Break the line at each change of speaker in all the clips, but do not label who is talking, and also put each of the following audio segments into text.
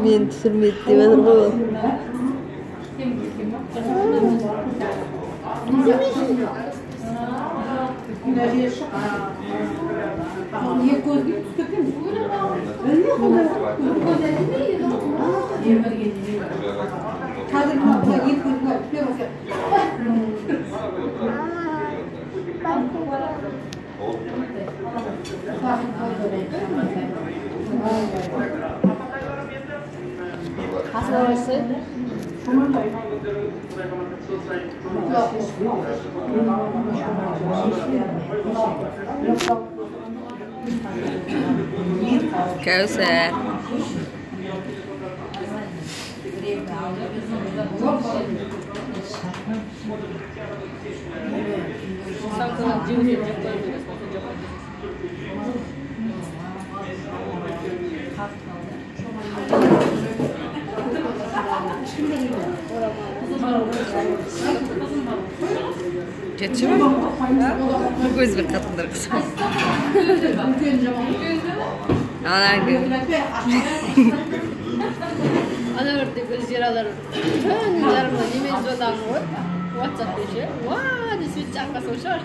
Мен түсірмейді деп жатыр ғой. Каусар. Жетші ме? Көз бір қатындар қыз.
Ана бірде көздері алар. Түн жарымда немен звондаған ғой. WhatsApp деше. Ва, десе жаққасы шығар.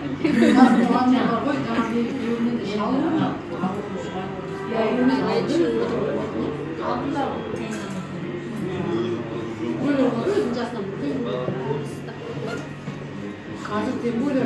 Қазір тем более